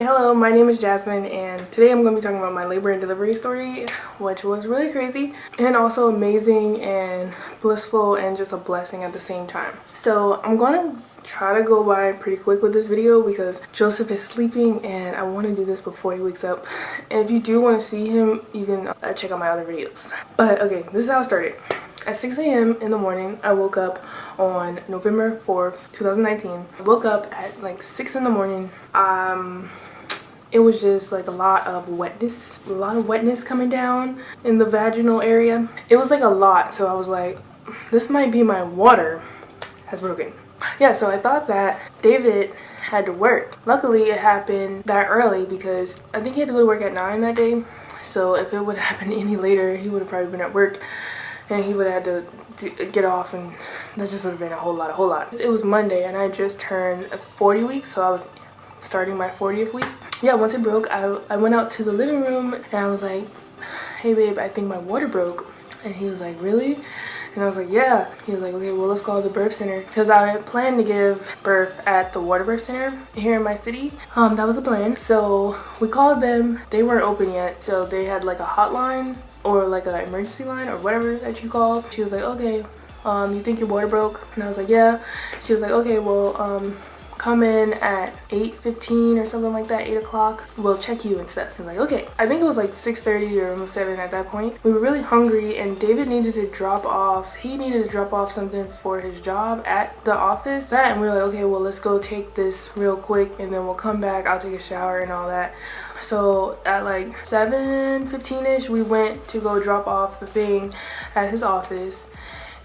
Hello, my name is Jasmine, and today I'm going to be talking about my labor and delivery story, which was really crazy and also amazing and blissful and just a blessing at the same time. So I'm going to try to go by pretty quick with this video because Joseph is sleeping and I want to do this before he wakes up. And if you do want to see him, you can check out my other videos. But okay, this is how it started. At 6 a.m. in the morning, I woke up on November 4th, 2019. I woke up at like 6 in the morning. It was just like a lot of wetness coming down in the vaginal area. It was like a lot, so I was like, this might be my water has broken. Yeah, so I thought that David had to work. Luckily, it happened that early because I think he had to go to work at 9 that day. So if it would have happened any later, he would have probably been at work and he would have had to get off, and that just would have been a whole lot. It was Monday and I just turned 40 weeks, so I was starting my 40th week. Yeah, once it broke, I went out to the living room and I was like, hey babe, I think my water broke. And he was like, really? And I was like, yeah. He was like, okay, well, let's call the birth center, because I planned to give birth at the water birth center here in my city. That was the plan. So we called them. They weren't open yet, so they had like a hotline or like an emergency line or whatever that you call. She was like, okay, you think your water broke? And I was like, yeah. She was like, okay, well, come in at 8:15 or something like that, 8 o'clock. We'll check you and stuff. I was like, okay. I think it was like 6:30 or almost 7 at that point. We were really hungry and David needed to drop off. He needed to drop off something for his job at the office. And we were like, okay, well, let's go take this real quick and then we'll come back. I'll take a shower and all that. So at like 7:15ish, we went to go drop off the thing at his office.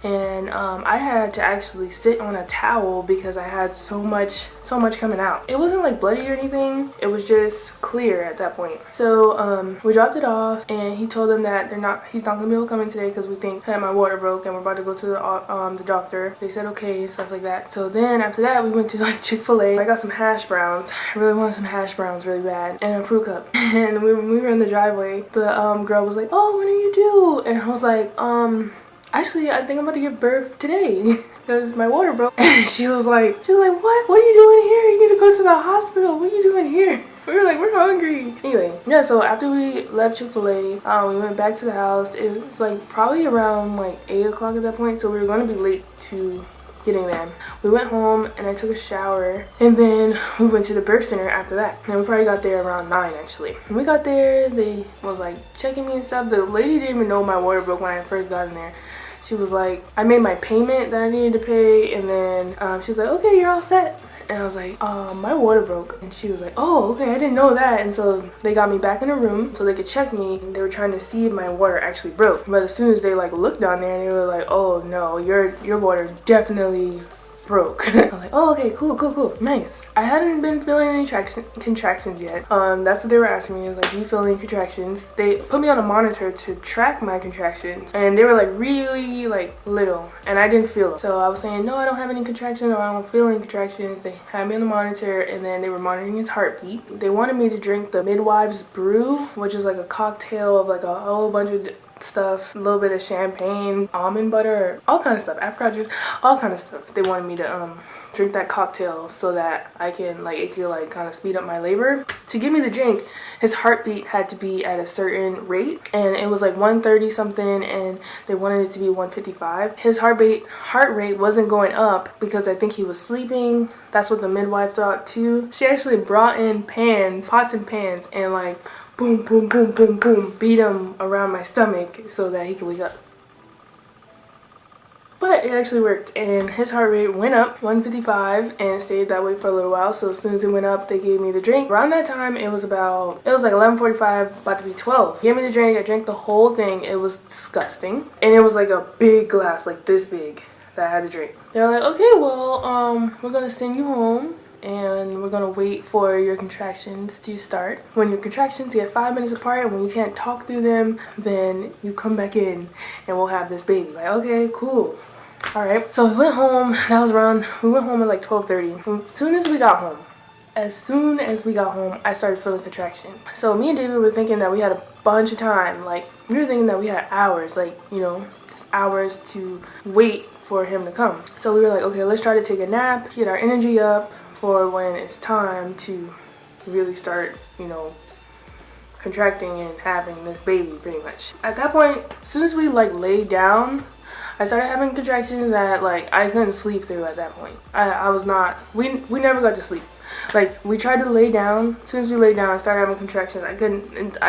And I had to actually sit on a towel because I had so much coming out. It wasn't like bloody or anything, it was just clear at that point. So we dropped it off and he told them that he's not gonna be able to come in today because we think that my water broke and we're about to go to the doctor. They said okay, stuff like that. So then after that, we went to like Chick-fil-A. I got some hash browns. I really wanted some hash browns really bad, and a fruit cup. And when we were in the driveway, the girl was like, oh, when are you due? And I was like, actually, I think I'm about to give birth today because my water broke. And she was like, what? What are you doing here? You need to go to the hospital. What are you doing here? We were like, we're hungry. Anyway, yeah, so after we left Chick-fil-A, we went back to the house. It was like probably around like 8 o'clock at that point, so we were going to be late to getting there. We went home and I took a shower and then we went to the birth center after that. And we probably got there around 9 actually. When we got there, they was like checking me and stuff. The lady didn't even know my water broke when I first got in there. She was like, I made my payment that I needed to pay, and then she was like, okay, you're all set. And I was like, my water broke. And she was like, oh, okay, I didn't know that. And so they got me back in the room so they could check me. And they were trying to see if my water actually broke. But as soon as they like looked down there, they were like, oh no, your water definitely broke. I was like, oh, okay, cool, nice. I hadn't been feeling any contractions yet. That's what they were asking me, is like, do you feel any contractions? They put me on a monitor to track my contractions, and they were like really like little, and I didn't feel them. So I was saying, no, I don't have any contractions, or I don't feel any contractions. They had me on the monitor, and then they were monitoring his heartbeat. They wanted me to drink the midwife's brew, which is like a cocktail of like a whole bunch of stuff, a little bit of champagne, almond butter, all kind of stuff, apricot juice, all kind of stuff. They wanted me to drink that cocktail so that I can like, it could like kind of speed up my labor. To give me the drink, his heartbeat had to be at a certain rate, and it was like 130 something, and they wanted it to be 155. His heart rate wasn't going up because I think he was sleeping. That's what the midwife thought too. She actually brought in pots and pans, and like boom, boom, boom, boom, boom, beat him around my stomach so that he could wake up. But it actually worked, and his heart rate went up 155 and stayed that way for a little while. So as soon as it went up, they gave me the drink. Around that time, it was like 11:45, about to be 12. Gave me the drink. I drank the whole thing. It was disgusting, and it was like a big glass, like this big, that I had to drink. They're like, okay, well, we're gonna send you home, and we're gonna wait for your contractions to start. When your contractions get 5 minutes apart and when you can't talk through them, then you come back in and we'll have this baby. Like, okay, cool. All right, so we went home. We went home at like 12:30. As soon as we got home, I started feeling contractions. So me and David were thinking that we had a bunch of time. Like, we were thinking that we had hours, like, you know, just hours to wait for him to come. So we were like, okay, let's try to take a nap, get our energy up for when it's time to really start, you know, contracting and having this baby pretty much. At that point, as soon as we like laid down, I started having contractions that like I couldn't sleep through at that point. I was not, we never got to sleep. Like we tried to lay down, as soon as we laid down I started having contractions. I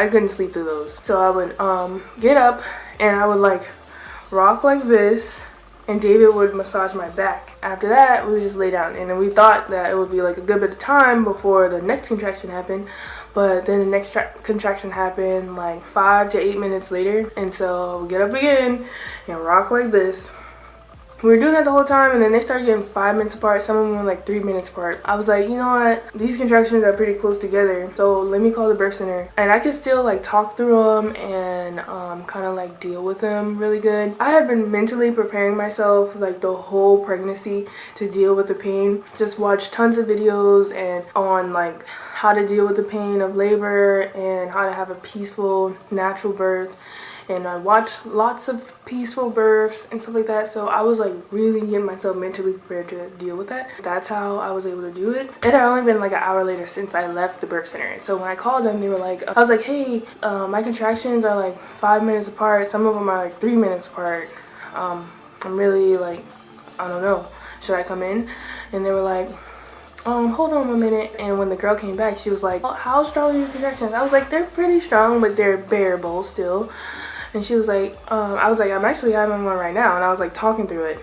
couldn't sleep through those. So I would get up and I would like rock like this, and David would massage my back. After that, we would just lay down, and then we thought that it would be like a good bit of time before the next contraction happened, but then the next contraction happened like 5 to 8 minutes later, and so we get up again and rock like this. We were doing that the whole time, and then they started getting 5 minutes apart. Some of them were like 3 minutes apart. I was like, you know what? These contractions are pretty close together, so let me call the birth center. And I could still like talk through them and kind of like deal with them really good. I had been mentally preparing myself like the whole pregnancy to deal with the pain. Just watched tons of videos and on like how to deal with the pain of labor and how to have a peaceful, natural birth. And I watched lots of peaceful births and stuff like that, so I was like really getting myself mentally prepared to deal with that. That's how I was able to do it. It had only been like an hour later since I left the birth center, so when I called them, they were like, I was like, hey, my contractions are like 5 minutes apart, some of them are like 3 minutes apart. I'm really like, I don't know, should I come in? And they were like, hold on a minute. And when the girl came back, she was like, oh, how strong are your contractions? I was like, they're pretty strong, but they're bearable still. And she was like, I was like, I'm actually having one right now. And I was like talking through it.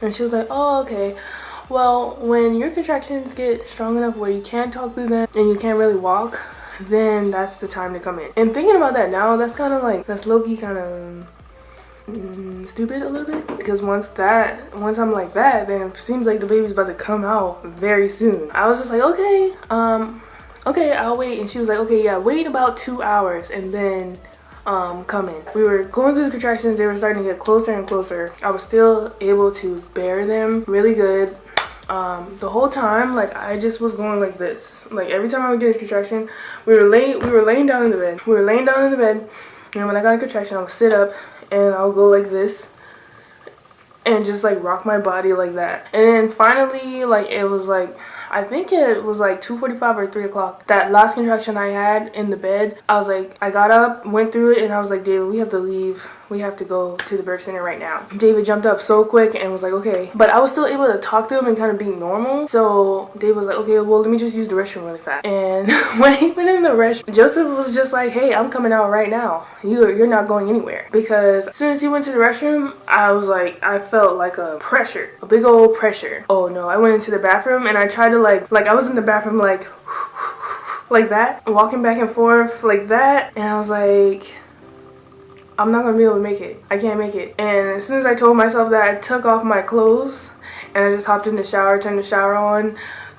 And she was like, oh, okay. Well, when your contractions get strong enough where you can't talk through them and you can't really walk, then that's the time to come in. And thinking about that now, that's kind of like, that's low-key kind of stupid a little bit. Because once I'm like that, then it seems like the baby's about to come out very soon. I was just like, okay, okay, I'll wait. And she was like, okay, yeah, wait about 2 hours and then come in. We were going through the contractions, they were starting to get closer and closer. I was still able to bear them really good. The whole time, like I just was going like this. Like every time I would get a contraction, we were laying down in the bed. We were laying down in the bed, and when I got a contraction, I would sit up and I'll go like this and just like rock my body like that. And then finally, like it was like, I think it was like 2:45 or 3 o'clock. That last contraction I had in the bed, I was like, I got up, went through it, and I was like, David, we have to leave. We have to go to the birth center right now. David jumped up so quick and was like, okay. But I was still able to talk to him and kind of be normal. So David was like, okay, well, let me just use the restroom really fast. And when he went in the restroom, Joseph was just like, hey, I'm coming out right now. You're not going anywhere. Because as soon as he went to the restroom, I was like, I felt like a pressure, a big old pressure. Oh no, I went into the bathroom and I tried to like I was in the bathroom like that, walking back and forth like that. And I was like, I'm not gonna be able to make it. I can't make it. And as soon as I told myself that, I took off my clothes and I just hopped in the shower, turned the shower on,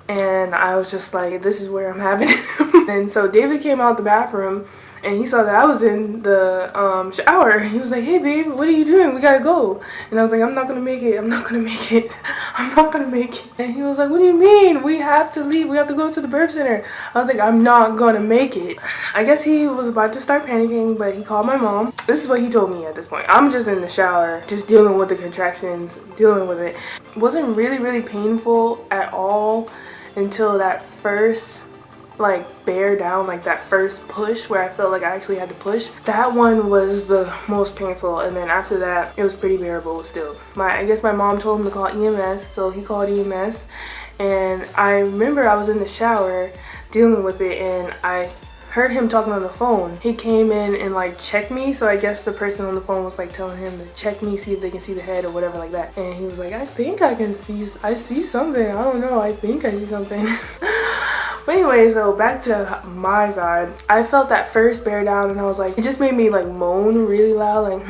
and I was just like, this is where I'm having it. And so David came out the bathroom and he saw that I was in the shower. He was like, hey babe, what are you doing? We gotta go. And I was like, I'm not gonna make it. I'm not gonna make it. I'm not gonna make it. And he was like, what do you mean? We have to leave. We have to go to the birth center. I was like, I'm not gonna make it. I guess he was about to start panicking, but he called my mom. This is what he told me at this point. I'm just in the shower, just dealing with the contractions, dealing with it. It wasn't really painful at all until that first like bear down, like that first push where I felt like I actually had to push. That one was the most painful, and then after that it was pretty bearable still. I guess my mom told him to call EMS, so he called EMS. And I remember I was in the shower dealing with it and I heard him talking on the phone. He came in and like checked me, so I guess the person on the phone was like telling him to check me, see if they can see the head or whatever like that. And he was like, I think I see something. I don't know, I think I see something. But anyway, so back to my side. I felt that first bear down and I was like, it just made me like moan really loud, like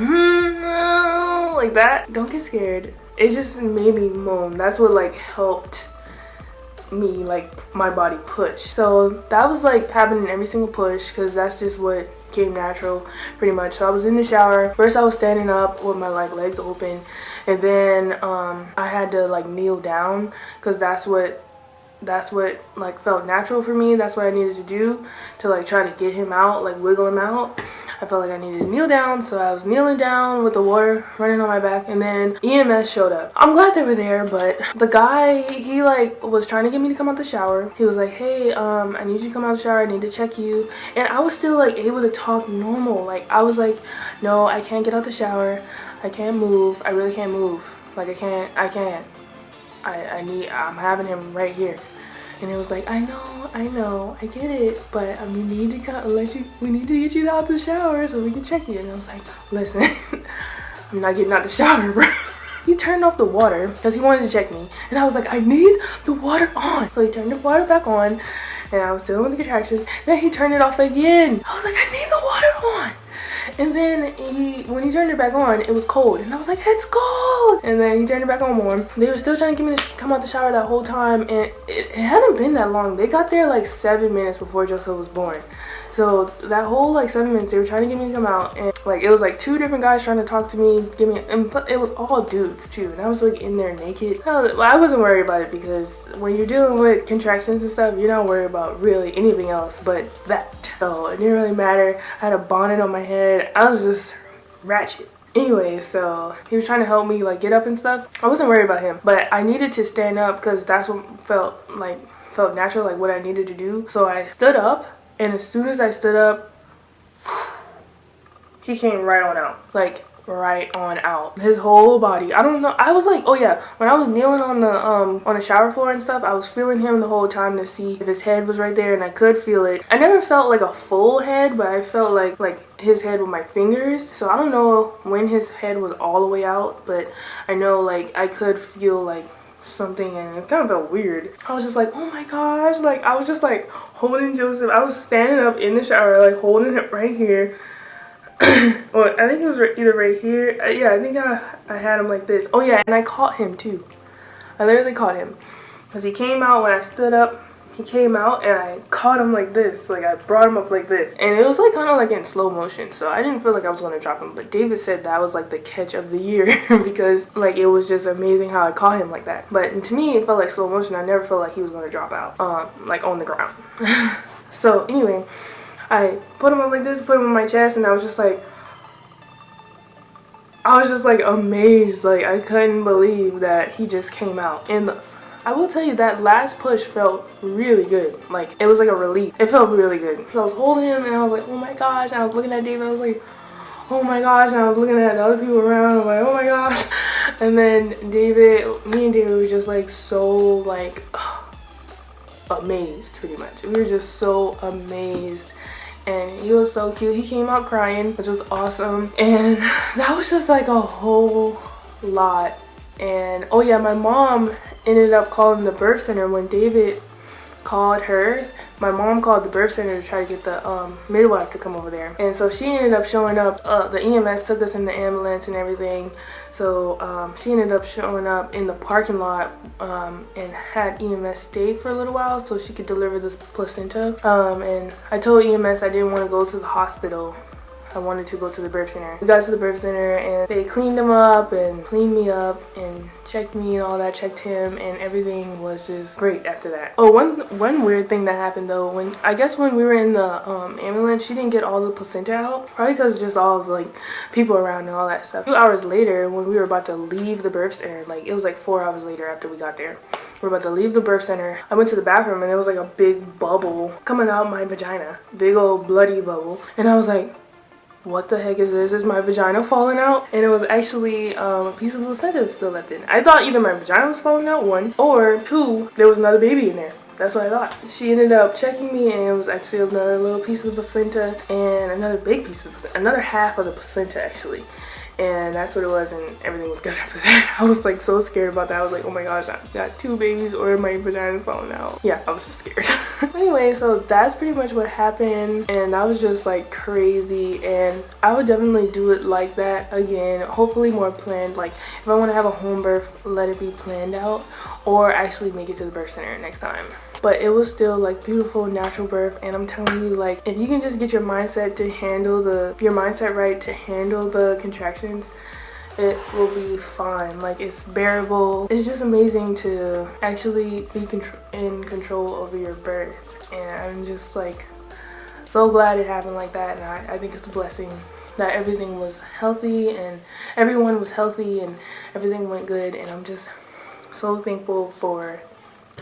like that. Don't get scared. It just made me moan. That's what like helped me, like my body push. So that was like happening every single push because that's just what came natural pretty much. So I was in the shower. First I was standing up with my like legs open, and then I had to like kneel down because that's what like felt natural for me. That's what I needed to do to like try to get him out, like wiggle him out. I felt like I needed to kneel down, so I was kneeling down with the water running on my back, and then EMS showed up. I'm glad they were there, but the guy, he like was trying to get me to come out the shower. He was like, hey, I need you to come out the shower, I need to check you. And I was still like able to talk normal. Like I was like, no, I can't get out the shower, I can't move, I really can't move. Like I'm having him right here. And it was like, I know, I get it, but we need to get you out the shower so we can check you. And I was like, listen, I'm not getting out the shower, bro. He turned off the water because he wanted to check me. And I was like, I need the water on. So he turned the water back on, and I was still in the contractions. Then he turned it off again. I was like, I need the water on. And then when he turned it back on, it was cold. And I was like, it's cold. And then he turned it back on more. They were still trying to get me to come out the shower that whole time. And it hadn't been that long. They got there like 7 minutes before Joseph was born. So that whole like 7 minutes, they were trying to get me to come out. And like it was like 2 different guys trying to talk to me, and it was all dudes too. And I was like in there naked. I wasn't worried about it because when you're dealing with contractions and stuff, you're not worried about really anything else but that. So it didn't really matter. I had a bonnet on my head. I was just ratchet. Anyway, so he was trying to help me like get up and stuff. I wasn't worried about him, but I needed to stand up because that's what felt natural, like what I needed to do. So I stood up, and as soon as I stood up, he came right on out. Like right on out. His whole body. I don't know. I was like, oh yeah, when I was kneeling on the shower floor and stuff, I was feeling him the whole time to see if his head was right there, and I could feel it. I never felt like a full head, but I felt like his head with my fingers. So I don't know when his head was all the way out, but I know like I could feel like something, and it kind of felt weird. I was just like, oh my gosh, like I was just like holding Joseph. I was standing up in the shower like holding him right here. Well, I think it was either right here. Yeah, I think I had him like this. Oh yeah, and I caught him too. I literally caught him because he came out when I stood up. He came out and I caught him like this. Like I brought him up like this, and it was like kind of like in slow motion, so I didn't feel like I was going to drop him. But David said that was like the catch of the year because like it was just amazing how I caught him like that. But to me, it felt like slow motion. I never felt like he was going to drop out like on the ground. So anyway, I put him up like this, put him on my chest, and I was just like amazed. Like I couldn't believe that he just came out. And I will tell you that last push felt really good. Like it was like a relief. It felt really good. So I was holding him and I was like, oh my gosh. And I was looking at David. I was like, oh my gosh. And I was looking at the other people around. I was like, oh my gosh. And then me and David were just like so like amazed pretty much. We were just so amazed. And he was so cute. He came out crying, which was awesome. And that was just like a whole lot. And oh yeah, my mom ended up calling the birth center when David called her. My mom called the birth center to try to get the midwife to come over there. And so she ended up showing up. The EMS took us in the ambulance and everything. So she ended up showing up in the parking lot and had EMS stay for a little while so she could deliver this placenta. And I told EMS I didn't want to go to the hospital. I wanted to go to the birth center. We got to the birth center and they cleaned him up and cleaned me up and checked me and all that, checked him, and everything was just great after that. Oh, one weird thing that happened though, when we were in the ambulance, she didn't get all the placenta out, probably because just all of like people around and all that stuff. 2 hours later, when we were about to leave the birth center, like it was like 4 hours later after we got there, we were about to leave the birth center, I went to the bathroom and there was like a big bubble coming out my vagina, big old bloody bubble, and I was like, what the heck is this? Is my vagina falling out? And it was actually a piece of placenta still left in. I thought either my vagina was falling out, 1, or 2, there was another baby in there. That's what I thought. She ended up checking me and it was actually another little piece of the placenta and another big piece of placenta, another half of the placenta actually. And that's what it was, and everything was good after that. I was like so scared about that. I was like, oh my gosh, I got 2 babies or my vagina's falling out. Yeah, I was just scared. Anyway, so that's pretty much what happened, and that was just like crazy, and I would definitely do it like that again, hopefully more planned. Like if I want to have a home birth, let it be planned out, or actually make it to the birth center next time. But it was still like beautiful natural birth, and I'm telling you, like if you can just get your mindset to handle right to handle the contractions, it will be fine. Like it's bearable. It's just amazing to actually be in control over your birth, and I'm just like so glad it happened like that, and I think it's a blessing that everything was healthy and everyone was healthy and everything went good, and I'm just so thankful for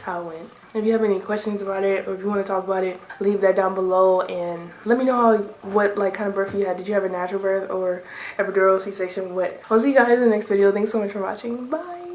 how it went. If you have any questions about it or if you want to talk about it, leave that down below and let me know what like kind of birth you had. Did you have a natural birth or epidural, C-section? What? I'll see you guys in the next video. Thanks so much for watching. Bye.